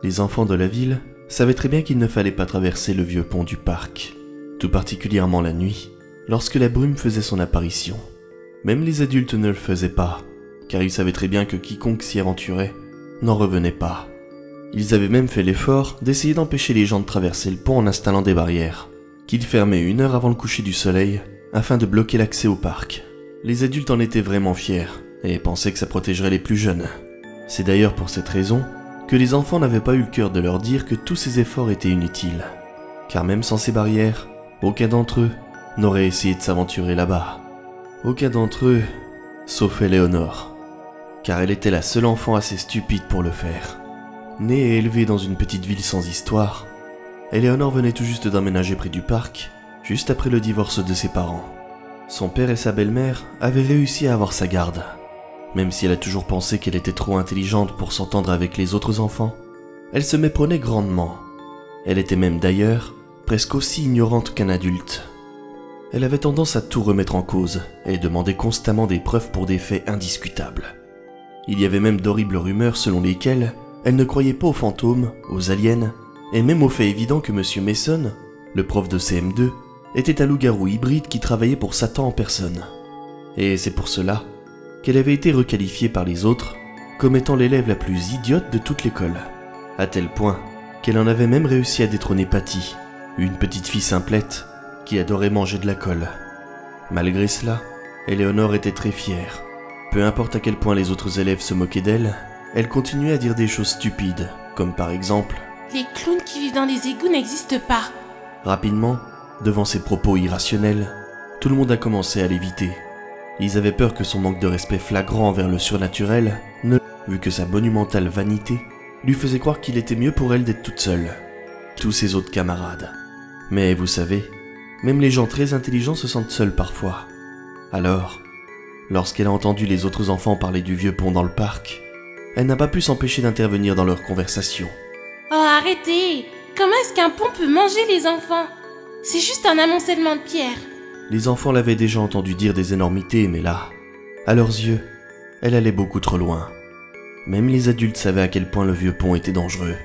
Les enfants de la ville savaient très bien qu'il ne fallait pas traverser le vieux pont du parc, tout particulièrement la nuit, lorsque la brume faisait son apparition. Même les adultes ne le faisaient pas, car ils savaient très bien que quiconque s'y aventurait n'en revenait pas. Ils avaient même fait l'effort d'essayer d'empêcher les gens de traverser le pont en installant des barrières, qu'ils fermaient 1 heure avant le coucher du soleil, afin de bloquer l'accès au parc. Les adultes en étaient vraiment fiers, et pensaient que ça protégerait les plus jeunes. C'est d'ailleurs pour cette raison que les enfants n'avaient pas eu le cœur de leur dire que tous ces efforts étaient inutiles. Car même sans ces barrières, aucun d'entre eux n'aurait essayé de s'aventurer là-bas. Aucun d'entre eux, sauf Éléonore, car elle était la seule enfant assez stupide pour le faire. Née et élevée dans une petite ville sans histoire, Éléonore venait tout juste d'emménager près du parc, juste après le divorce de ses parents. Son père et sa belle-mère avaient réussi à avoir sa garde. Même si elle a toujours pensé qu'elle était trop intelligente pour s'entendre avec les autres enfants, elle se méprenait grandement. Elle était même d'ailleurs presque aussi ignorante qu'un adulte. Elle avait tendance à tout remettre en cause et demandait constamment des preuves pour des faits indiscutables. Il y avait même d'horribles rumeurs selon lesquelles elle ne croyait pas aux fantômes, aux aliens, et même au fait évident que M. Mason, le prof de CM2, était un loup-garou hybride qui travaillait pour Satan en personne. Et c'est pour cela qu'elle avait été requalifiée par les autres comme étant l'élève la plus idiote de toute l'école, à tel point qu'elle en avait même réussi à détrôner Patty, une petite fille simplette qui adorait manger de la colle. Malgré cela, Éléonore était très fière. Peu importe à quel point les autres élèves se moquaient d'elle, elle continuait à dire des choses stupides, comme par exemple « Les clowns qui vivent dans les égouts n'existent pas ». Rapidement, devant ces propos irrationnels, tout le monde a commencé à l'éviter. Ils avaient peur que son manque de respect flagrant envers le surnaturel vu que sa monumentale vanité lui faisait croire qu'il était mieux pour elle d'être toute seule. Tous ses autres camarades. Mais vous savez, même les gens très intelligents se sentent seuls parfois. Alors, lorsqu'elle a entendu les autres enfants parler du vieux pont dans le parc, elle n'a pas pu s'empêcher d'intervenir dans leur conversation. Oh, arrêtez! Comment est-ce qu'un pont peut manger les enfants? C'est juste un amoncellement de pierres. Les enfants l'avaient déjà entendu dire des énormités, mais là, à leurs yeux, elle allait beaucoup trop loin. Même les adultes savaient à quel point le vieux pont était dangereux.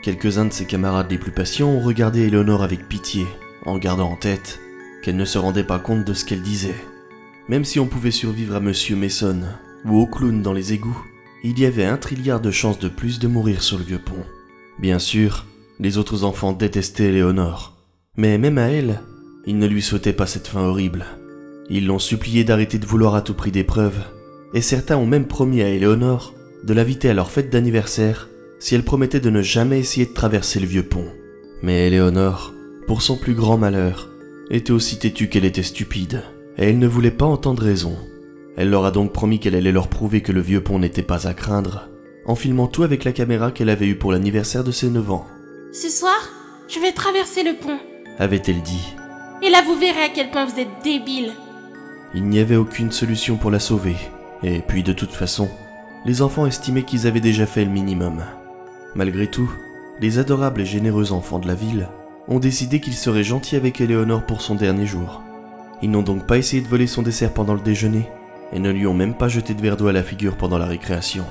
Quelques-uns de ses camarades les plus patients ont regardé Éléonore avec pitié, en gardant en tête qu'elle ne se rendait pas compte de ce qu'elle disait. Même si on pouvait survivre à M. Mason ou au clown dans les égouts, il y avait 1 trilliard de chances de plus de mourir sur le vieux pont. Bien sûr, les autres enfants détestaient Éléonore, mais même à elle, ils ne lui souhaitaient pas cette fin horrible. Ils l'ont suppliée d'arrêter de vouloir à tout prix des preuves, et certains ont même promis à Éléonore de l'inviter à leur fête d'anniversaire si elle promettait de ne jamais essayer de traverser le vieux pont. Mais Éléonore, pour son plus grand malheur, était aussi têtue qu'elle était stupide, et elle ne voulait pas entendre raison. Elle leur a donc promis qu'elle allait leur prouver que le vieux pont n'était pas à craindre, en filmant tout avec la caméra qu'elle avait eue pour l'anniversaire de ses 9 ans. « Ce soir, je vais traverser le pont. » avait-elle dit. « Et là vous verrez à quel point vous êtes débile. » Il n'y avait aucune solution pour la sauver, et puis de toute façon, les enfants estimaient qu'ils avaient déjà fait le minimum. Malgré tout, les adorables et généreux enfants de la ville ont décidé qu'ils seraient gentils avec Éléonore pour son dernier jour. Ils n'ont donc pas essayé de voler son dessert pendant le déjeuner, et ne lui ont même pas jeté de verre d'eau à la figure pendant la récréation.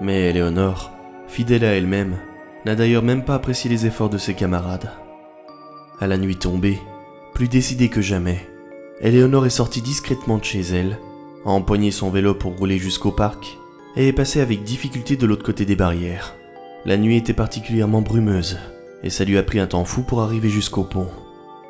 Mais Éléonore, fidèle à elle-même, n'a d'ailleurs même pas apprécié les efforts de ses camarades. À la nuit tombée, plus décidée que jamais, Éléonore est sortie discrètement de chez elle, a empoigné son vélo pour rouler jusqu'au parc, et est passée avec difficulté de l'autre côté des barrières. La nuit était particulièrement brumeuse, et ça lui a pris un temps fou pour arriver jusqu'au pont.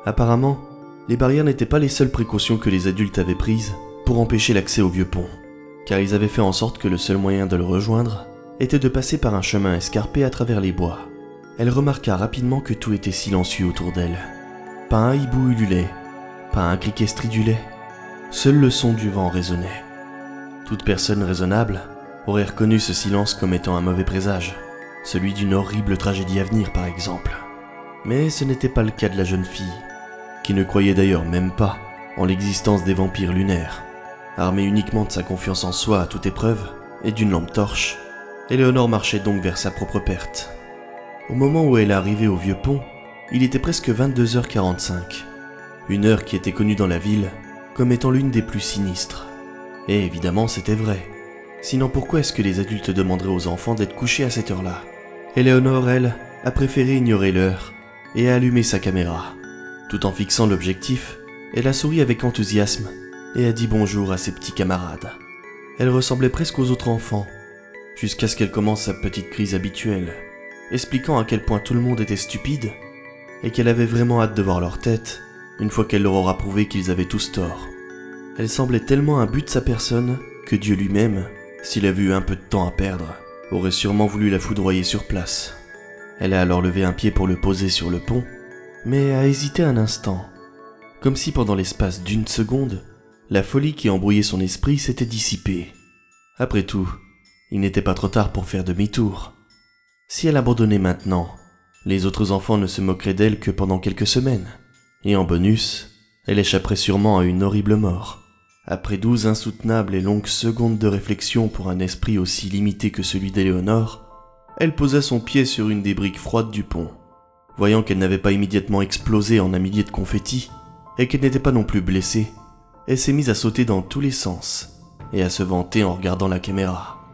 Apparemment, les barrières n'étaient pas les seules précautions que les adultes avaient prises pour empêcher l'accès au vieux pont, car ils avaient fait en sorte que le seul moyen de le rejoindre était de passer par un chemin escarpé à travers les bois. Elle remarqua rapidement que tout était silencieux autour d'elle. Pas un hibou ululait, pas un criquet stridulait, seul le son du vent résonnait. Toute personne raisonnable aurait reconnu ce silence comme étant un mauvais présage, celui d'une horrible tragédie à venir par exemple. Mais ce n'était pas le cas de la jeune fille, qui ne croyait d'ailleurs même pas en l'existence des vampires lunaires. Armée uniquement de sa confiance en soi à toute épreuve et d'une lampe torche, Éléonore marchait donc vers sa propre perte. Au moment où elle est arrivée au vieux pont, il était presque 22h45, une heure qui était connue dans la ville comme étant l'une des plus sinistres. Et évidemment c'était vrai, sinon pourquoi est-ce que les adultes demanderaient aux enfants d'être couchés à cette heure-là? Éléonore, elle, a préféré ignorer l'heure et a allumé sa caméra. Tout en fixant l'objectif, elle a souri avec enthousiasme et a dit bonjour à ses petits camarades. Elle ressemblait presque aux autres enfants, jusqu'à ce qu'elle commence sa petite crise habituelle, expliquant à quel point tout le monde était stupide et qu'elle avait vraiment hâte de voir leur tête une fois qu'elle leur aura prouvé qu'ils avaient tous tort. Elle semblait tellement imbu de sa personne que Dieu lui-même, s'il avait eu un peu de temps à perdre, aurait sûrement voulu la foudroyer sur place. Elle a alors levé un pied pour le poser sur le pont, mais a hésité un instant, comme si pendant l'espace d'une seconde, la folie qui embrouillait son esprit s'était dissipée. Après tout, il n'était pas trop tard pour faire demi-tour. Si elle abandonnait maintenant, les autres enfants ne se moqueraient d'elle que pendant quelques semaines. Et en bonus, elle échapperait sûrement à une horrible mort. Après 12 insoutenables et longues secondes de réflexion pour un esprit aussi limité que celui d'Éléonore, elle posa son pied sur une des briques froides du pont. Voyant qu'elle n'avait pas immédiatement explosé en un millier de confettis, et qu'elle n'était pas non plus blessée, elle s'est mise à sauter dans tous les sens, et à se vanter en regardant la caméra.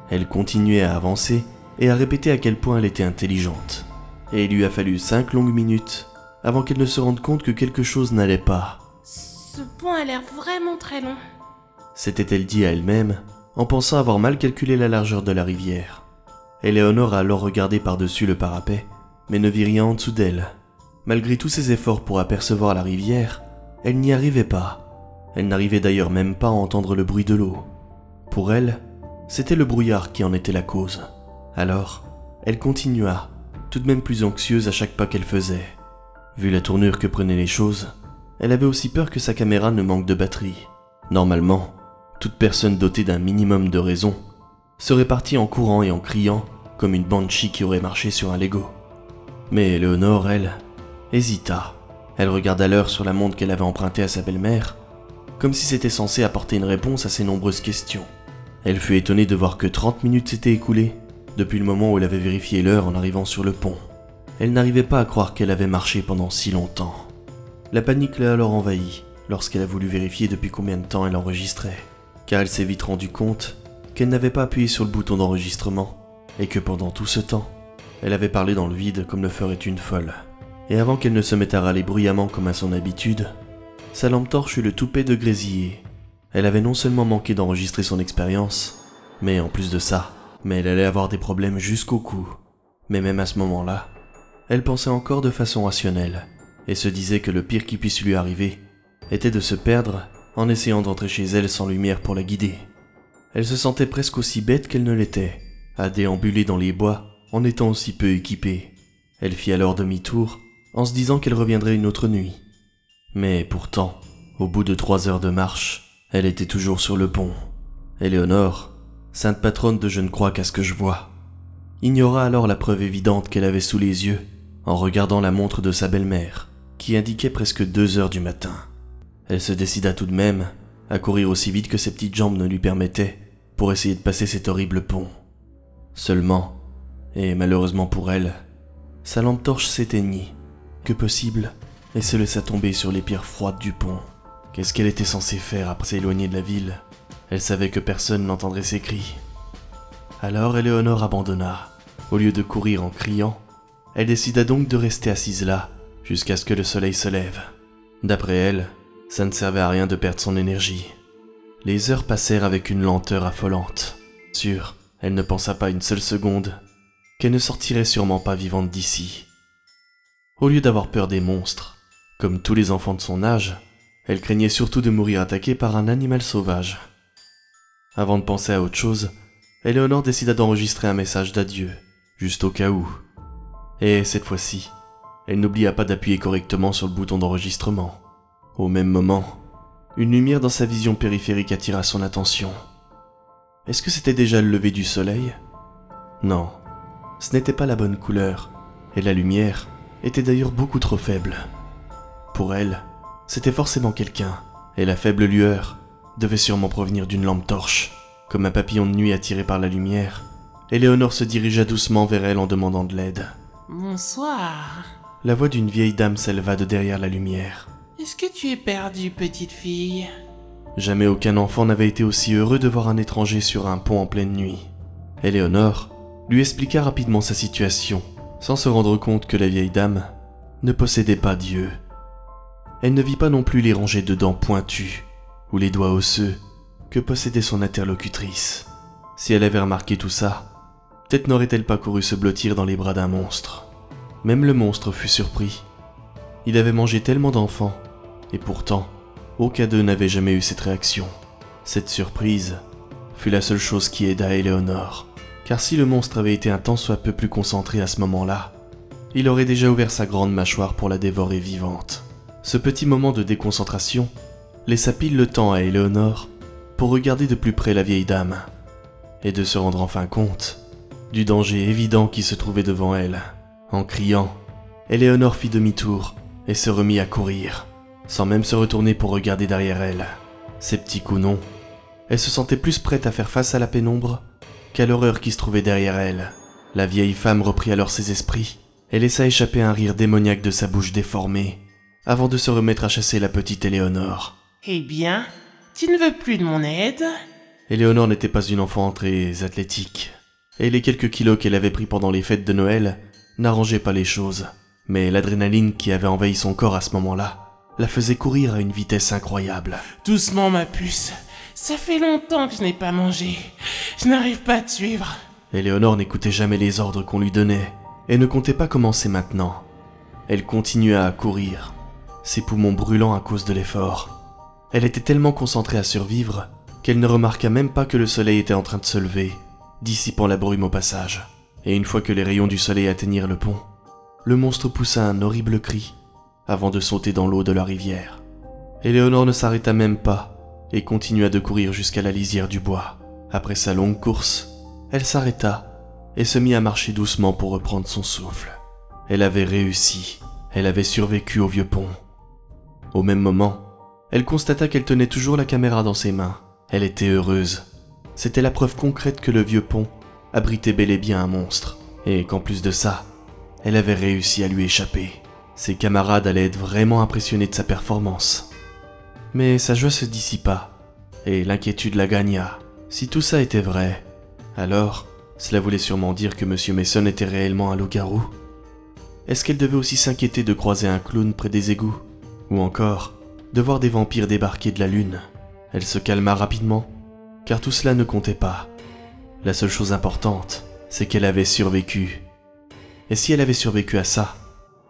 Elle continuait à avancer, et à répéter à quel point elle était intelligente. Et il lui a fallu 5 longues minutes avant qu'elle ne se rende compte que quelque chose n'allait pas. Ce pont a l'air vraiment très long. S'était-elle dit à elle-même, en pensant avoir mal calculé la largeur de la rivière. Éléonore a alors regardé par-dessus le parapet, mais ne vit rien en dessous d'elle. Malgré tous ses efforts pour apercevoir la rivière, elle n'y arrivait pas. Elle n'arrivait d'ailleurs même pas à entendre le bruit de l'eau. Pour elle, c'était le brouillard qui en était la cause. Alors, elle continua, tout de même plus anxieuse à chaque pas qu'elle faisait. Vu la tournure que prenaient les choses, elle avait aussi peur que sa caméra ne manque de batterie. Normalement, toute personne dotée d'un minimum de raison serait partie en courant et en criant comme une banshee qui aurait marché sur un Lego. Mais Éléonore, elle, hésita. Elle regarda l'heure sur la montre qu'elle avait empruntée à sa belle-mère, comme si c'était censé apporter une réponse à ses nombreuses questions. Elle fut étonnée de voir que 30 minutes s'étaient écoulées depuis le moment où elle avait vérifié l'heure en arrivant sur le pont. Elle n'arrivait pas à croire qu'elle avait marché pendant si longtemps. La panique l'a alors envahie lorsqu'elle a voulu vérifier depuis combien de temps elle enregistrait, car elle s'est vite rendue compte qu'elle n'avait pas appuyé sur le bouton d'enregistrement et que pendant tout ce temps, elle avait parlé dans le vide comme le ferait une folle. Et avant qu'elle ne se mette à râler bruyamment comme à son habitude, sa lampe torche eut le toupet de grésiller. Elle avait non seulement manqué d'enregistrer son expérience, mais en plus de ça, elle allait avoir des problèmes jusqu'au cou. Mais même à ce moment-là, elle pensait encore de façon rationnelle, et se disait que le pire qui puisse lui arriver était de se perdre en essayant d'entrer chez elle sans lumière pour la guider. Elle se sentait presque aussi bête qu'elle ne l'était, à déambuler dans les bois en étant aussi peu équipée. Elle fit alors demi-tour, en se disant qu'elle reviendrait une autre nuit. Mais pourtant, au bout de 3 heures de marche, elle était toujours sur le pont. Éléonore, sainte patronne de je ne crois qu'à ce que je vois, ignora alors la preuve évidente qu'elle avait sous les yeux en regardant la montre de sa belle-mère, qui indiquait presque 2 heures du matin. Elle se décida tout de même à courir aussi vite que ses petites jambes ne lui permettaient pour essayer de passer cet horrible pont. Seulement, et malheureusement pour elle, sa lampe torche s'éteignit. Que possible, elle se laissa tomber sur les pierres froides du pont. Qu'est-ce qu'elle était censée faire après s'éloigner de la ville? Elle savait que personne n'entendrait ses cris. Alors Éléonore abandonna. Au lieu de courir en criant, elle décida donc de rester assise là, jusqu'à ce que le soleil se lève. D'après elle, ça ne servait à rien de perdre son énergie. Les heures passèrent avec une lenteur affolante. Sûre, elle ne pensa pas une seule seconde qu'elle ne sortirait sûrement pas vivante d'ici. Au lieu d'avoir peur des monstres, comme tous les enfants de son âge, elle craignait surtout de mourir attaquée par un animal sauvage. Avant de penser à autre chose, Éléonore décida d'enregistrer un message d'adieu, juste au cas où. Et cette fois-ci, elle n'oublia pas d'appuyer correctement sur le bouton d'enregistrement. Au même moment, une lumière dans sa vision périphérique attira son attention. Est-ce que c'était déjà le lever du soleil? Non, ce n'était pas la bonne couleur, et la lumière était d'ailleurs beaucoup trop faible. Pour elle, c'était forcément quelqu'un, et la faible lueur devait sûrement provenir d'une lampe torche. Comme un papillon de nuit attiré par la lumière, Éléonore se dirigea doucement vers elle en demandant de l'aide. Bonsoir. La voix d'une vieille dame s'éleva de derrière la lumière. Est-ce que tu es perdue, petite fille? Jamais aucun enfant n'avait été aussi heureux de voir un étranger sur un pont en pleine nuit. Éléonore, lui expliqua rapidement sa situation, sans se rendre compte que la vieille dame ne possédait pas Dieu. Elle ne vit pas non plus les rangées de dents pointues ou les doigts osseux que possédait son interlocutrice. Si elle avait remarqué tout ça, peut-être n'aurait-elle pas couru se blottir dans les bras d'un monstre. Même le monstre fut surpris. Il avait mangé tellement d'enfants, et pourtant, aucun d'eux n'avait jamais eu cette réaction. Cette surprise fut la seule chose qui aida Éléonore, car si le monstre avait été un tant soit peu plus concentré à ce moment-là, il aurait déjà ouvert sa grande mâchoire pour la dévorer vivante. Ce petit moment de déconcentration laissa pile le temps à Éléonore pour regarder de plus près la vieille dame, et de se rendre enfin compte du danger évident qui se trouvait devant elle. En criant, Éléonore fit demi-tour et se remit à courir, sans même se retourner pour regarder derrière elle. Ses petits coups non, elle se sentait plus prête à faire face à la pénombre qu'à l'horreur qui se trouvait derrière elle. La vieille femme reprit alors ses esprits et laissa échapper un rire démoniaque de sa bouche déformée, avant de se remettre à chasser la petite Éléonore. « Eh bien, tu ne veux plus de mon aide ?» Éléonore n'était pas une enfant très athlétique, et les quelques kilos qu'elle avait pris pendant les fêtes de Noël n'arrangeaient pas les choses. Mais l'adrénaline qui avait envahi son corps à ce moment-là la faisait courir à une vitesse incroyable. « Doucement, ma puce. Ça fait longtemps que je n'ai pas mangé. Je n'arrive pas à te suivre. » Éléonore n'écoutait jamais les ordres qu'on lui donnait, et ne comptait pas commencer maintenant. Elle continua à courir, ses poumons brûlant à cause de l'effort. Elle était tellement concentrée à survivre qu'elle ne remarqua même pas que le soleil était en train de se lever, dissipant la brume au passage. Et une fois que les rayons du soleil atteignirent le pont, le monstre poussa un horrible cri avant de sauter dans l'eau de la rivière. Éléonore ne s'arrêta même pas et continua de courir jusqu'à la lisière du bois. Après sa longue course, elle s'arrêta et se mit à marcher doucement pour reprendre son souffle. Elle avait réussi, elle avait survécu au vieux pont. Au même moment, elle constata qu'elle tenait toujours la caméra dans ses mains. Elle était heureuse. C'était la preuve concrète que le vieux pont abritait bel et bien un monstre, et qu'en plus de ça, elle avait réussi à lui échapper. Ses camarades allaient être vraiment impressionnés de sa performance. Mais sa joie se dissipa, et l'inquiétude la gagna. Si tout ça était vrai, alors cela voulait sûrement dire que M. Mason était réellement un loup-garou. Est-ce qu'elle devait aussi s'inquiéter de croiser un clown près des égouts? Ou encore, de voir des vampires débarquer de la lune? Elle se calma rapidement, car tout cela ne comptait pas. La seule chose importante, c'est qu'elle avait survécu. Et si elle avait survécu à ça,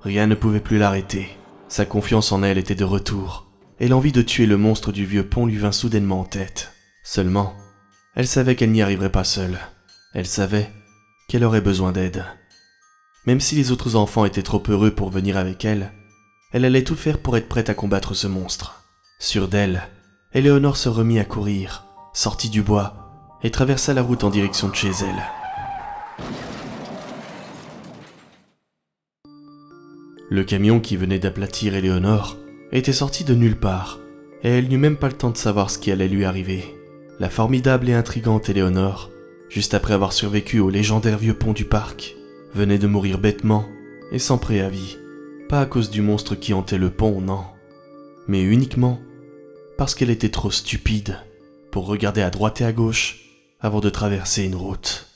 rien ne pouvait plus l'arrêter. Sa confiance en elle était de retour, et l'envie de tuer le monstre du vieux pont lui vint soudainement en tête. Seulement, elle savait qu'elle n'y arriverait pas seule. Elle savait qu'elle aurait besoin d'aide. Même si les autres enfants étaient trop heureux pour venir avec elle, elle allait tout faire pour être prête à combattre ce monstre. Sûre d'elle, Éléonore se remit à courir, sortit du bois et traversa la route en direction de chez elle. Le camion qui venait d'aplatir Éléonore était sorti de nulle part, et elle n'eut même pas le temps de savoir ce qui allait lui arriver. La formidable et intrigante Éléonore, juste après avoir survécu au légendaire vieux pont du parc, venait de mourir bêtement et sans préavis. Pas à cause du monstre qui hantait le pont, non, mais uniquement parce qu'elle était trop stupide pour regarder à droite et à gauche avant de traverser une route.